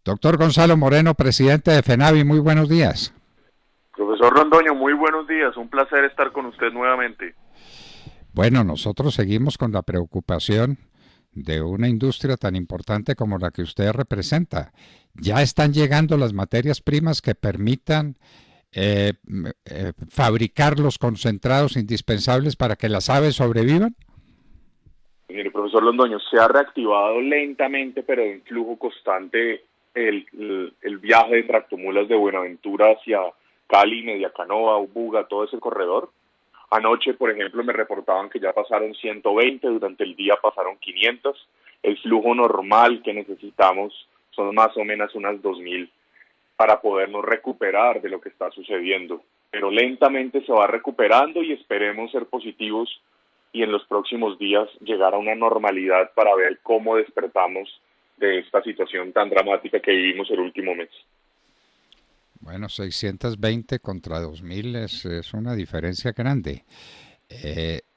Doctor Gonzalo Moreno, presidente de FENAVI, muy buenos días. Profesor Londoño, muy buenos días, un placer estar con usted nuevamente. Bueno, nosotros seguimos con la preocupación de una industria tan importante como la que usted representa. ¿Ya están llegando las materias primas que permitan eh, fabricar los concentrados indispensables para que las aves sobrevivan? Mire, profesor Londoño, se ha reactivado lentamente, pero en flujo constante, el viaje de tractomulas de Buenaventura hacia Cali, Mediacanova, Buga, todo ese corredor. Anoche, por ejemplo, me reportaban que ya pasaron 120, durante el día pasaron 500. El flujo normal que necesitamos son más o menos unas 2000 para podernos recuperar de lo que está sucediendo. Pero lentamente se va recuperando y esperemos ser positivos y en los próximos días llegar a una normalidad para ver cómo despertamos de esta situación tan dramática que vivimos el último mes. Bueno, 620 contra 2000 es una diferencia grande.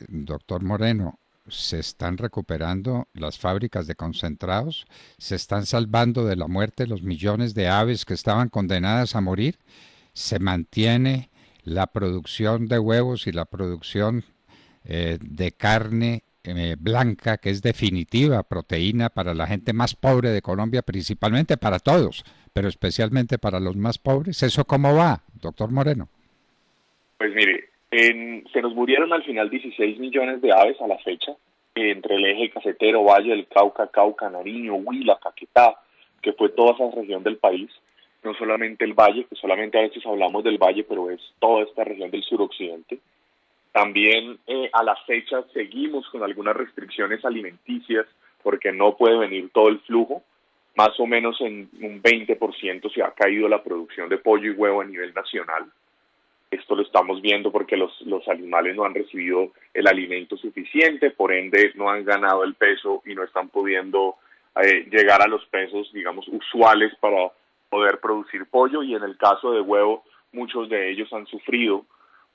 Doctor Moreno, se están recuperando las fábricas de concentrados, se están salvando de la muerte los millones de aves que estaban condenadas a morir, se mantiene la producción de huevos y la producción de carne blanca, que es definitiva proteína para la gente más pobre de Colombia, principalmente para todos, pero especialmente para los más pobres. ¿Eso cómo va, doctor Moreno? Pues mire, se nos murieron al final 16 millones de aves a la fecha, entre el eje cafetero, Valle del Cauca, Cauca, Nariño, Huila, Caquetá, que fue toda esa región del país, no solamente el valle, que solamente a veces hablamos del valle, pero es toda esta región del suroccidente. También a la fecha seguimos con algunas restricciones alimenticias porque no puede venir todo el flujo. Más o menos en un 20% se ha caído la producción de pollo y huevo a nivel nacional. Esto lo estamos viendo porque los animales no han recibido el alimento suficiente, por ende no han ganado el peso y no están pudiendo llegar a los pesos, digamos, usuales para poder producir pollo. Y en el caso de huevo, muchos de ellos han sufrido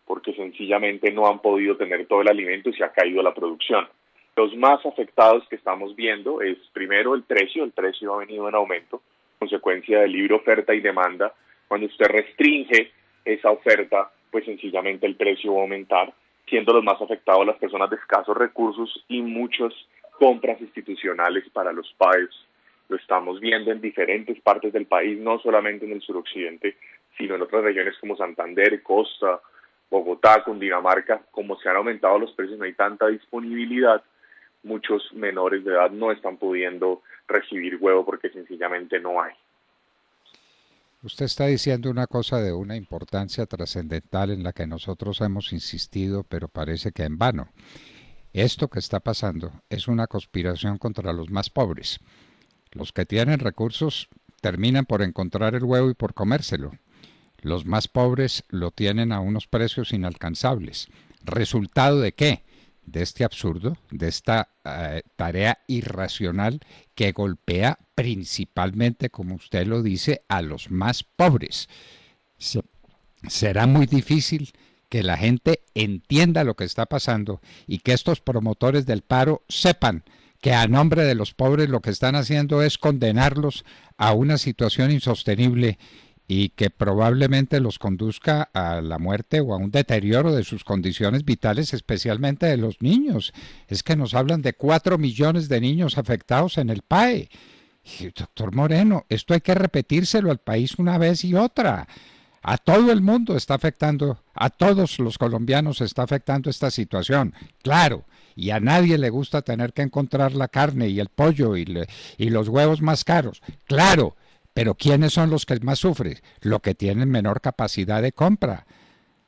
porque sencillamente no han podido tener todo el alimento y se ha caído la producción. Los más afectados que estamos viendo es primero el precio ha venido en aumento, consecuencia del libre oferta y demanda. Cuando usted restringe esa oferta, pues sencillamente el precio va a aumentar, siendo los más afectados las personas de escasos recursos y muchas compras institucionales para los PAES. Lo estamos viendo en diferentes partes del país, no solamente en el suroccidente, sino en otras regiones como Santander, Costa, Bogotá, Cundinamarca. Como se han aumentado los precios, no hay tanta disponibilidad, muchos menores de edad no están pudiendo recibir huevo porque sencillamente no hay. Usted está diciendo una cosa de una importancia trascendental en la que nosotros hemos insistido, pero parece que en vano. Esto que está pasando es una conspiración contra los más pobres. Los que tienen recursos terminan por encontrar el huevo y por comérselo. Los más pobres lo tienen a unos precios inalcanzables. ¿Resultado de qué? De este absurdo, de esta tarea irracional que golpea principalmente, como usted lo dice, a los más pobres. Se- Será muy difícil que la gente entienda lo que está pasando y que estos promotores del paro sepan que a nombre de los pobres lo que están haciendo es condenarlos a una situación insostenible y que probablemente los conduzca a la muerte o a un deterioro de sus condiciones vitales, especialmente de los niños. Es que nos hablan de 4 millones de niños afectados en el PAE. Y, doctor Moreno, esto hay que repetírselo al país una vez y otra. A todo el mundo está afectando, a todos los colombianos está afectando esta situación, claro, y a nadie le gusta tener que encontrar la carne y el pollo y los huevos más caros, claro, pero ¿quiénes son los que más sufren? Los que tienen menor capacidad de compra.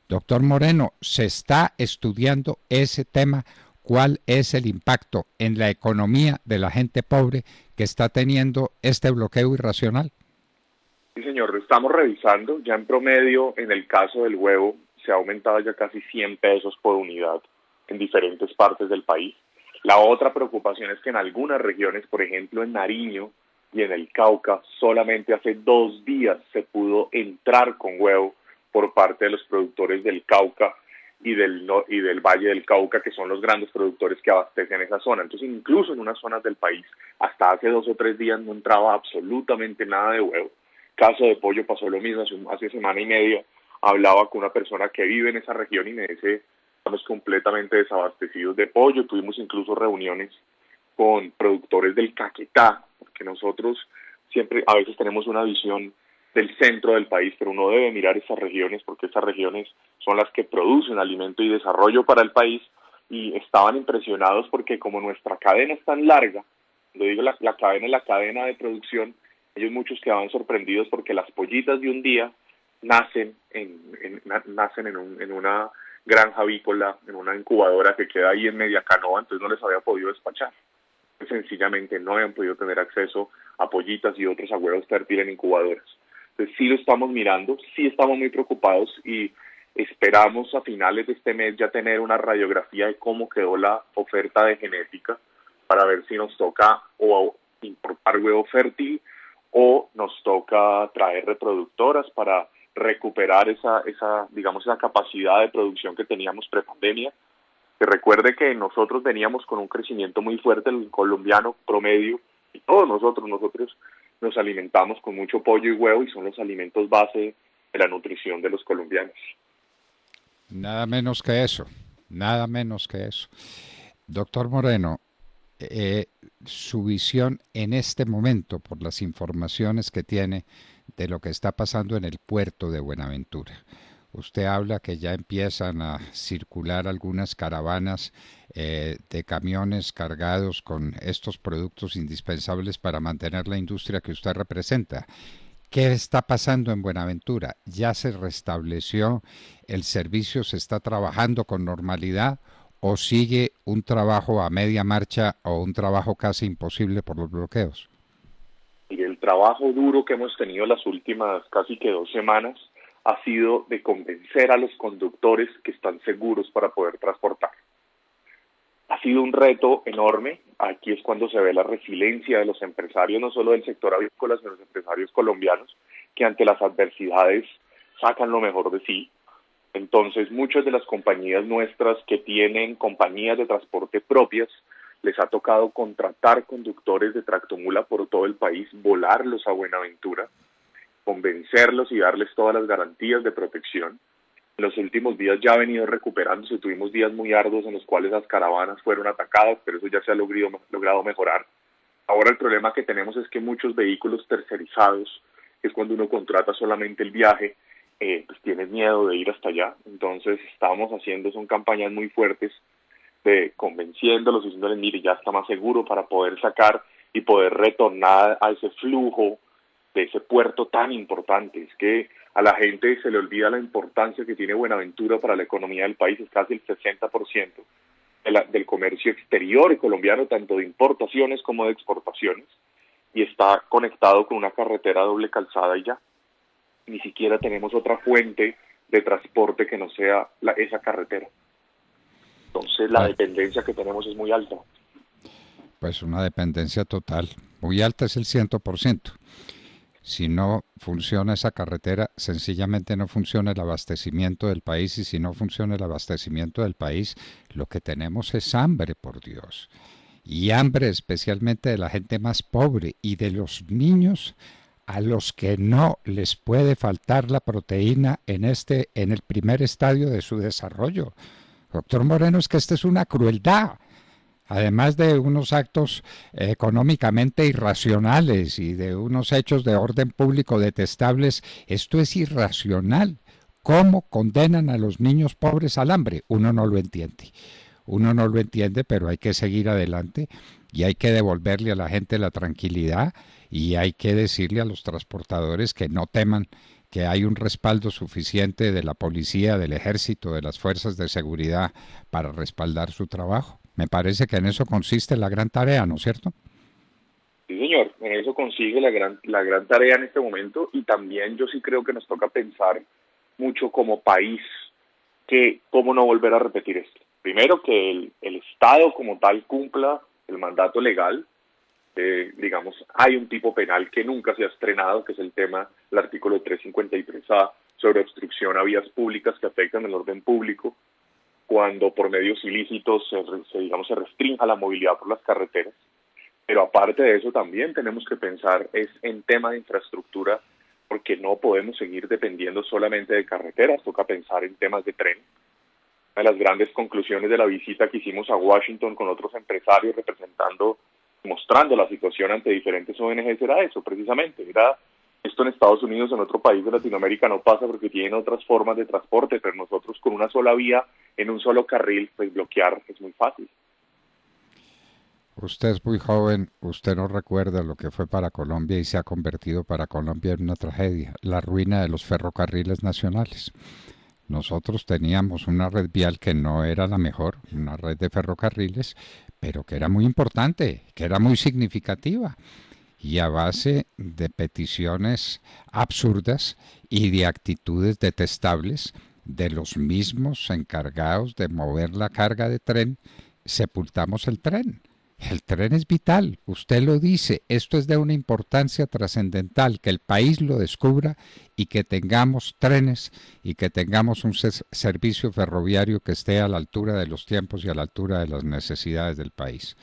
Doctor Moreno, se está estudiando ese tema, cuál es el impacto en la economía de la gente pobre que está teniendo este bloqueo irracional. Sí, señor, lo estamos revisando. Ya en promedio, en el caso del huevo, se ha aumentado ya casi 100 pesos por unidad en diferentes partes del país. La otra preocupación es que en algunas regiones, por ejemplo en Nariño y en el Cauca, solamente hace 2 días se pudo entrar con huevo por parte de los productores del Cauca y del Valle del Cauca, que son los grandes productores que abastecen esa zona. Entonces, incluso en unas zonas del país, hasta hace 2 o 3 días no entraba absolutamente nada de huevo. Caso de pollo pasó lo mismo, hace semana y media hablaba con una persona que vive en esa región y me dice, estamos completamente desabastecidos de pollo. Tuvimos incluso reuniones con productores del Caquetá, porque nosotros siempre a veces tenemos una visión del centro del país, pero uno debe mirar esas regiones porque esas regiones son las que producen alimento y desarrollo para el país, y estaban impresionados porque como nuestra cadena es tan larga, lo digo la cadena es la cadena de producción, ellos muchos quedaban sorprendidos porque las pollitas de un día nacen en una granja avícola, en una incubadora que queda ahí en Media Canoa, entonces no les había podido despachar. Sencillamente no habían podido tener acceso a pollitas y otros a huevos fértiles en incubadoras. Entonces sí lo estamos mirando, sí estamos muy preocupados y esperamos a finales de este mes ya tener una radiografía de cómo quedó la oferta de genética para ver si nos toca o importar huevo fértil o nos toca traer reproductoras para recuperar digamos, esa capacidad de producción que teníamos prepandemia. Que recuerde que nosotros veníamos con un crecimiento muy fuerte, el colombiano promedio, y todos nosotros nos alimentamos con mucho pollo y huevo y son los alimentos base de la nutrición de los colombianos. Nada menos que eso, nada menos que eso. Doctor Moreno, eh, su visión en este momento, por las informaciones que tiene de lo que está pasando en el puerto de Buenaventura. Usted habla que ya empiezan a circular algunas caravanas de camiones cargados con estos productos indispensables para mantener la industria que usted representa. ¿Qué está pasando en Buenaventura? ¿Ya se restableció el servicio? ¿Se está trabajando con normalidad? ¿O sigue un trabajo a media marcha o un trabajo casi imposible por los bloqueos? Y el trabajo duro que hemos tenido las últimas casi que 2 semanas ha sido de convencer a los conductores que están seguros para poder transportar. Ha sido un reto enorme. Aquí es cuando se ve la resiliencia de los empresarios, no solo del sector avícola, sino de los empresarios colombianos, que ante las adversidades sacan lo mejor de sí. Entonces, muchas de las compañías nuestras que tienen compañías de transporte propias, les ha tocado contratar conductores de tractomula por todo el país, volarlos a Buenaventura, convencerlos y darles todas las garantías de protección. En los últimos días ya ha venido recuperándose, tuvimos días muy arduos en los cuales las caravanas fueron atacadas, pero eso ya se ha logrado mejorar. Ahora el problema que tenemos es que muchos vehículos tercerizados, que es cuando uno contrata solamente el viaje, pues tienen miedo de ir hasta allá. Entonces estamos haciendo, son campañas muy fuertes de convenciéndolos, diciéndoles, mire, ya está más seguro para poder sacar y poder retornar a ese flujo de ese puerto tan importante. Es que a la gente se le olvida la importancia que tiene Buenaventura para la economía del país, es casi el 60% del comercio exterior colombiano, tanto de importaciones como de exportaciones, y está conectado con una carretera doble calzada y ya. Ni siquiera tenemos otra fuente de transporte que no sea esa carretera. Entonces la dependencia que tenemos es muy alta. Pues una dependencia total. Muy alta es el 100%. Si no funciona esa carretera, sencillamente no funciona el abastecimiento del país, y si no funciona el abastecimiento del país, lo que tenemos es hambre, por Dios. Y hambre especialmente de la gente más pobre y de los niños a los que no les puede faltar la proteína en el primer estadio de su desarrollo. Doctor Moreno, es que esta es una crueldad, además de unos actos económicamente irracionales y de unos hechos de orden público detestables. Esto es irracional. ¿Cómo condenan a los niños pobres al hambre? Uno no lo entiende. Uno no lo entiende, pero hay que seguir adelante y hay que devolverle a la gente la tranquilidad, y hay que decirle a los transportadores que no teman, que hay un respaldo suficiente de la policía, del ejército, de las fuerzas de seguridad para respaldar su trabajo. Me parece que en eso consiste la gran tarea, ¿no es cierto? Sí, señor, en eso consigue la gran tarea en este momento, y también yo sí creo que nos toca pensar mucho como país que cómo no volver a repetir esto. Primero, que el Estado como tal cumpla el mandato legal. Digamos, hay un tipo penal que nunca se ha estrenado, que es el tema, el artículo 353A, sobre obstrucción a vías públicas que afectan el orden público. cuando por medios ilícitos digamos, se restrinja la movilidad por las carreteras. Pero aparte de eso también tenemos que pensar es en tema de infraestructura, porque no podemos seguir dependiendo solamente de carreteras, toca pensar en temas de tren. Una de las grandes conclusiones de la visita que hicimos a Washington con otros empresarios mostrando la situación ante diferentes ONGs era eso, precisamente, era esto en Estados Unidos, en otro país de Latinoamérica no pasa porque tienen otras formas de transporte, pero nosotros con una sola vía, en un solo carril, pues bloquear es muy fácil. Usted es muy joven, usted no recuerda lo que fue para Colombia y se ha convertido para Colombia en una tragedia, la ruina de los ferrocarriles nacionales. Nosotros teníamos una red vial que no era la mejor, una red de ferrocarriles, pero que era muy importante, que era muy significativa. Y a base de peticiones absurdas y de actitudes detestables de los mismos encargados de mover la carga de tren, sepultamos el tren. El tren es vital, usted lo dice, esto es de una importancia trascendental, que el país lo descubra y que tengamos trenes y que tengamos un servicio ferroviario que esté a la altura de los tiempos y a la altura de las necesidades del país.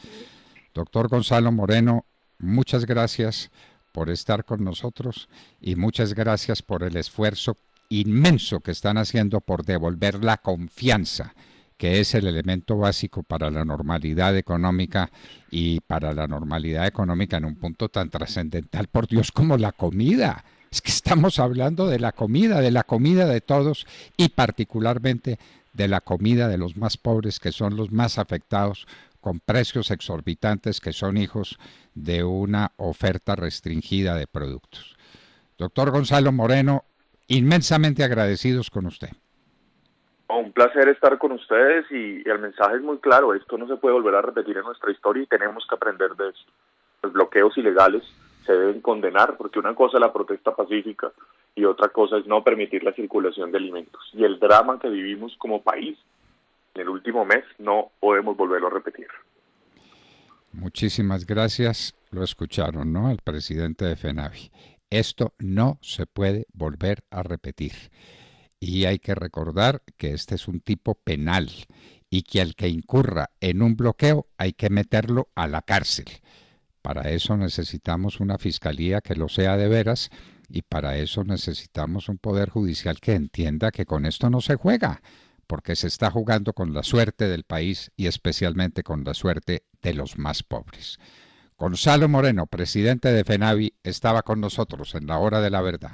Doctor Gonzalo Moreno, muchas gracias por estar con nosotros y muchas gracias por el esfuerzo inmenso que están haciendo por devolver la confianza, que es el elemento básico para la normalidad económica y para la normalidad económica en un punto tan trascendental, por Dios, como la comida. Es que estamos hablando de la comida de todos y particularmente de la comida de los más pobres, que son los más afectados con precios exorbitantes, que son hijos de una oferta restringida de productos. Doctor Gonzalo Moreno, inmensamente agradecidos con usted. Un placer estar con ustedes y el mensaje es muy claro, esto no se puede volver a repetir en nuestra historia y tenemos que aprender de esto. Los bloqueos ilegales se deben condenar porque una cosa es la protesta pacífica y otra cosa es no permitir la circulación de alimentos. Y el drama que vivimos como país en el último mes no podemos volverlo a repetir. Muchísimas gracias. Lo escucharon, ¿no? El presidente de FENAVI. Esto no se puede volver a repetir. Y hay que recordar que este es un tipo penal y que al que incurra en un bloqueo hay que meterlo a la cárcel. Para eso necesitamos una fiscalía que lo sea de veras y para eso necesitamos un poder judicial que entienda que con esto no se juega, porque se está jugando con la suerte del país y especialmente con la suerte de los más pobres. Gonzalo Moreno, presidente de FENAVI, estaba con nosotros en la hora de la verdad.